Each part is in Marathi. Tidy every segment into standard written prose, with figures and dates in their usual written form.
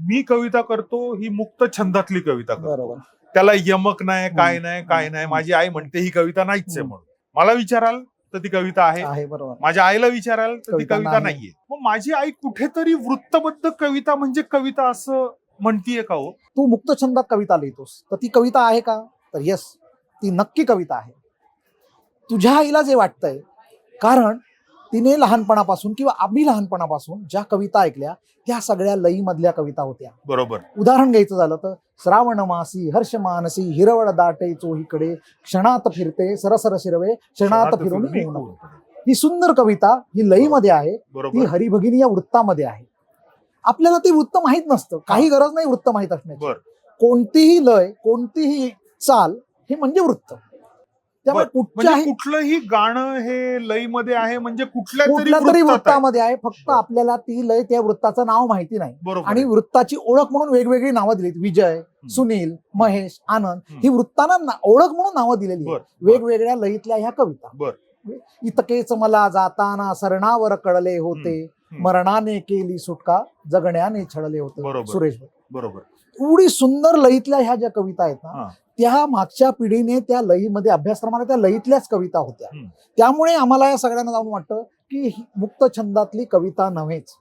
मी कविता करतो ही मुक्त छंदातली कविता करतो. बरोबर. त्याला यमक नाही, काय नाही, काय नाही. माझी आई म्हणते ही कविता नाहीच आहे म्हणून. मला विचाराल तर ती कविता आहे. बरोबर. माझ्या आईला विचाराल तर ती कविता कविता नाही. नाहीये. मग माझी आई कुठेतरी वृत्तबद्ध कविता म्हणजे कविता असं म्हणतीये का हो? तू मुक्त छंदात कविता लिहितोस तर ती कविता आहे का? तर येस, ती नक्की कविता आहे. तुझ्या आईला जे वाटतंय, कारण तिने लहानपणापासून किंवा आम्ही लहानपणापासून ज्या कविता ऐकल्या त्या सगळ्या लईमधल्या कविता होत्या. बरोबर. उदाहरण घ्यायचं झालं तर श्रावण मासी हर्ष मानसी हिरवळ दाटे चोहीकडे क्षणात फिरते सरसर शिरवे क्षणात फिरून येऊन. ही सुंदर कविता ही लईमध्ये आहे. ती हरिभगिनी या वृत्तामध्ये आहे. आपल्याला ते वृत्त माहित नसतं, काही गरज नाही वृत्त माहित असण्याची. कोणतीही लय, कोणतीही चाल हे म्हणजे वृत्त. त्यामुळे कुठलंही गाणं हे लईमध्ये आहे म्हणजे कुठल्या तरी वृत्तामध्ये आहे. फक्त आपल्याला ती लय त्या वृत्ताचं नाव माहिती नाही. आणि वृत्ताची ओळख म्हणून वेगवेगळी नावं दिलीत. विजय, सुनील, महेश, आनंद ही वृत्तांना ओळख म्हणून नावं दिलेली आहेत वेगवेगळ्या लईतल्या ह्या कविता. इतकेच मला जाताना सरणावर कळले होते मरणाने केली सुटका जगण्याने छळले होते. सुरेश बरोबर. एवढी सुंदर लईतल्या ह्या ज्या कविता आहेत ना, त्या मागच्या पिढीने त्या लईमध्ये अभ्यासक्रमाला त्या लईतल्याच कविता होत्या. त्यामुळे आम्हाला या सगळ्यांना जाऊन वाटतं की मुक्त छंदातली कविता नव्हेच,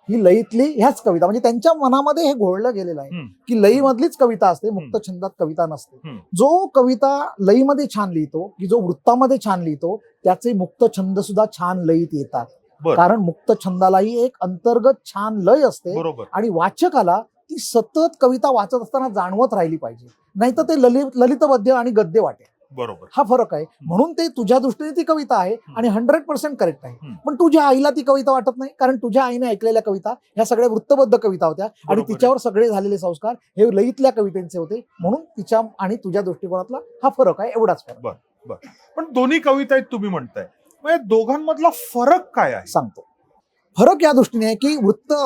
ही लईतली ह्याच कविता. म्हणजे त्यांच्या मनामध्ये हे घोळलं गेलेलं आहे की लईमधलीच कविता असते, मुक्त छंदात कविता नसते. जो कविता लईमध्ये छान लिहितो की जो वृत्तामध्ये छान लिहितो त्याचे मुक्त छंद सुद्धा छान लईत येतात. कारण मुक्त छंदालाही एक अंतर्गत छान लय असते आणि वाचकाला ती सतत कविता वाचत असताना जाणवत राहिली पाहिजे, नाहीतर ते ललितपद्य आणि गद्य वाटेल. बरोबर. हा फरक आहे. म्हणून ते तुझ्या दृष्टीने ती कविता आहे आणि 100% करेक्ट आहे. पण तुझ्या आईला ती कविता वाटत नाही, कारण तुझ्या आईने ऐकलेल्या कविता ह्या सगळ्या वृत्तबद्ध कविता होत्या आणि तिच्यावर सगळे झालेले संस्कार हे लईतल्या कवितेचे होते. म्हणून तिच्या आणि तुझ्या दृष्टिकोनातला हा फरक आहे, एवढाच फरक. पण दोन्ही कविता आहेत तुम्ही म्हणताय, दोघांमधला फरक काय आहे? सांगतो. फरक या दृष्टीने आहे की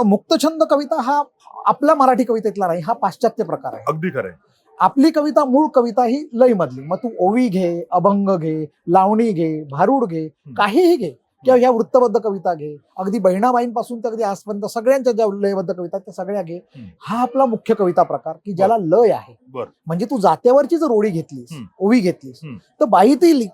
मुक्तछंद कविता हा आपला मराठी कवितेतला नाही, हा पाश्चात्य प्रकार आहे. अगदी खरंय. आपली कविता मूळ कविता ही लय मधली. मग तू ओवी घे, अभंग घे, लावणी घे, भारुड घे, काहीही घे किंवा ह्या वृत्तबद्ध कविता घे, अगदी बहिणाबाईंपासून तर अगदी आजपर्यंत सगळ्यांच्या ज्या लयबद्ध कविता त्या सगळ्या घे. हा आपला मुख्य कविता प्रकार की ज्याला लय आहे. म्हणजे तू जात्यावरची जर ओळी घेतलीस, ओवी घेतलीस तर बाई ती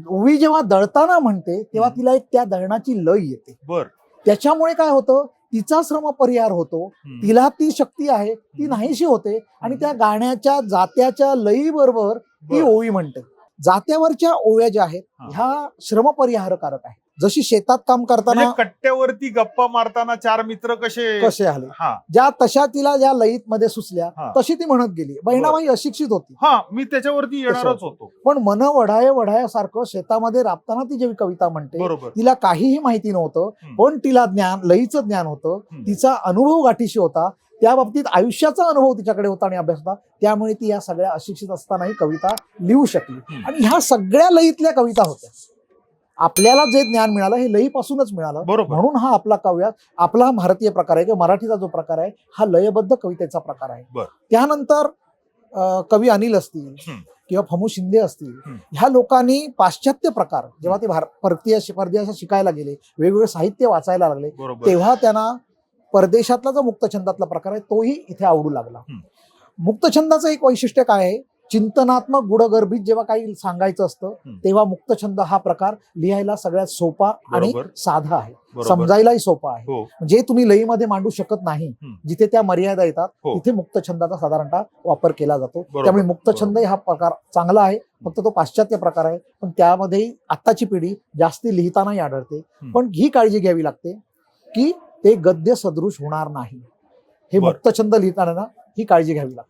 ओवी जेव्हा दळताना म्हणते तेव्हा तिला एक त्या दळणाची लय येते. त्याच्यामुळे काय होतं, तिचा श्रम परिहार होतो, तिला ती शक्ती आहे ती नाहीशी होते आणि त्या गाण्याच्या जात्याच्या लई बरोबर ती ओवी म्हणते. जात्यावरच्या ओव्या ज्या आहेत ह्या श्रमपरिहारकारक आहेत. जशी शेतात काम करताना कट्ट्यावरती गप्पा मारताना चार मित्र कसे आले, ज्या तशा तिला ज्या लईत मध्ये सुचल्या तशी ती म्हणत गेली. बहिणाबाई अशिक्षित होती. मी त्याच्यावरती येणारच होतो. पण मन वढायासारखं शेतामध्ये राबताना ती जेव्हा कविता म्हणते तिला काहीही माहिती नव्हतं, पण तिला लईचं ज्ञान होतं, तिचा अनुभव गाठीशी होता, त्या बाबतीत आयुष्याचा अनुभव तिच्याकडे होता आणि अभ्यास होता. त्यामुळे ती या सगळ्या अशिक्षित असतानाही कविता लिहू शकली. आणि ह्या सगळ्या लईतल्या कविता होत्या. आपल्याला जे ज्ञान मिळालं हे लईपासूनच मिळालं. म्हणून हा आपला आपला भारतीय प्रकार आहे किंवा मराठीचा जो प्रकार आहे हा लयबद्ध कवितेचा प्रकार आहे. त्यानंतर कवी अनिल असतील किंवा फमू शिंदे असतील, ह्या लोकांनी पाश्चात्य प्रकार जेव्हा ते परदेशात शिकायला गेले, वेगवेगळे साहित्य वाचायला लागले, तेव्हा त्यांना परदेशातला जो मुक्तछंदातला प्रकार आहे तोही इथे आवडू लागला. मुक्तछंदाचं एक वैशिष्ट्य काय आहे, चिंतनात्मक गुढगर्भित जेव्हा काही सांगायचं असतं तेव्हा मुक्तछंद हा प्रकार लिहायला सगळ्यात सोपा आणि साधा आहे, समजायलाही सोपा आहे. जे तुम्ही लईमध्ये मांडू शकत नाही, जिथे त्या मर्यादा येतात तिथे मुक्तछंदाचा साधारणतः वापर केला जातो. त्यामुळे मुक्तछंद हा प्रकार चांगला आहे, फक्त तो पाश्चात्य प्रकार आहे. पण त्यामध्ये आत्ताची पिढी जास्ती लिहितानाही आढळते. पण ही काळजी घ्यावी लागते की ते गद्य सदृश होणार नाही. हे मुक्तछंद लिहिताना ही काळजी घ्यावी लागते.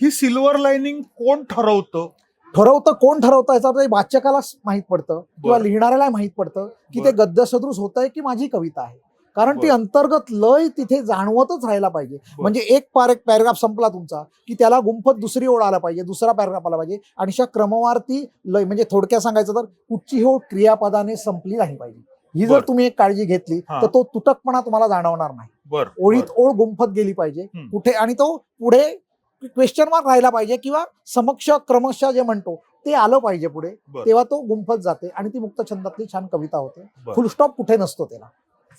ही सिल्वर लाईनिंग कोण ठरवतं कोण ठरवतं याचा वाचकाला माहित पडतं किंवा लिहिणाऱ्याला माहित पडतं की ते गद्य सदृश होत आहे की माझी कविता आहे. कारण ती अंतर्गत लय तिथे जाणवतच राहायला पाहिजे. म्हणजे एक पॅराग्राफ संपला तुमचा की त्याला गुंफत दुसरी ओळ आला पाहिजे, दुसरा पॅराग्राफ आला पाहिजे आणि अशा क्रमवार लय. म्हणजे थोडक्यात सांगायचं तर कुठची ओळ क्रियापदाने संपली नाही पाहिजे. ही जर तुम्ही एक काळजी घेतली तर तो तुटकपणा तुम्हाला जाणवणार नाही. ओळीत ओळ गुंफत गेली पाहिजे कुठे, आणि तो पुढे क्वेश्चन मार्क राहिला पाहिजे किंवा समक्ष क्रमशः जे म्हणतो ते आलं पाहिजे पुढे, तेव्हा तो गुंफत जाते आणि ती मुक्त छंदातली छान कविता होते. फुलस्टॉप कुठे नसतो, त्याला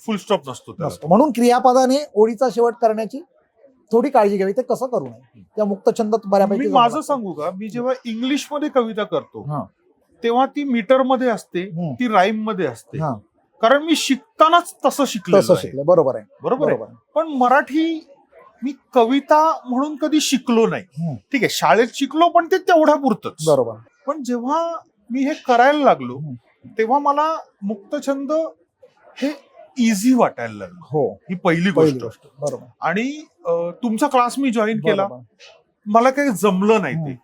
फुलस्टॉप नसतो. म्हणून क्रियापदाने ओळीचा शेवट करण्याची थोडी काळजी घ्यावी ते कसं करू नये. त्या मुक्तछंदात बऱ्यापैकी मी जमलं माझं पाहिजे. सांगू का, मी जेव्हा इंग्लिश मध्ये कविता करतो हा. तेव्हा ती मीटर मध्ये असते, ती राईम मध्ये असते, कारण मी शिकतानाच तसं शिकलेलो आहे. शिकले. बरोबर आहे. बरोबर आहे. पण मराठी मी कविता म्हणून कधी शिकलो नाही. ठीक आहे, शाळेत शिकलो पण ते तेवढ्या पुरतच. बरोबर. पण जेव्हा मी हे करायला लागलो तेव्हा मला मुक्तछंद हे इझी वाटायला लागलं. हो, ही पहिली गोष्ट. बरोबर. आणि तुमचा क्लास मी जॉईन केला, मला काही जमलं नाही ते.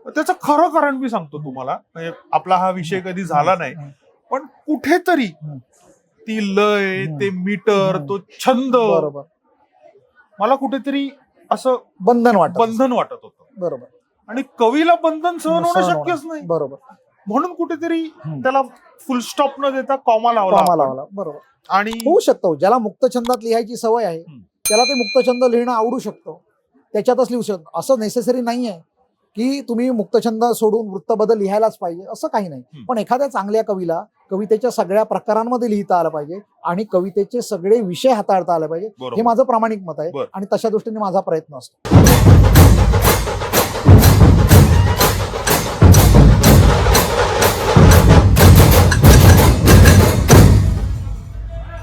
त्याचं खरं कारण मी सांगतो तुम्हाला, म्हणजे आपला हा विषय कधी झाला नाही, पण कुठेतरी ती लय, ते मीटर, तो छंद मला कुठेतरी असं बंधन वाटत होतं. बरोबर. आणि कवीला बंधन सहन होणं शक्यच नाही. बरोबर. म्हणून कुठेतरी त्याला फुल स्टॉप न देता कॉमा लावला. बरोबर. आणि होऊ शकतो, ज्याला मुक्तछंदात लिहायची सवय आहे त्याला ते मुक्तछंद लिहिणं आवडू शकतो, त्याच्यातच लिहू शकतो. असं नेसेसरी नाही आहे की तुम्ही मुक्तछंद सोडून वृत्तबद्दल लिहायलाच पाहिजे, असं काही नाही. पण एखाद्या चांगल्या कवीला कवितेच्या सगळ्या प्रकारांमध्ये लिहिता आलं पाहिजे आणि कवितेचे सगळे विषय हाताळता आले पाहिजे, हे माझं प्रामाणिक मत आहे आणि तशा दृष्टीने माझा प्रयत्न असतो.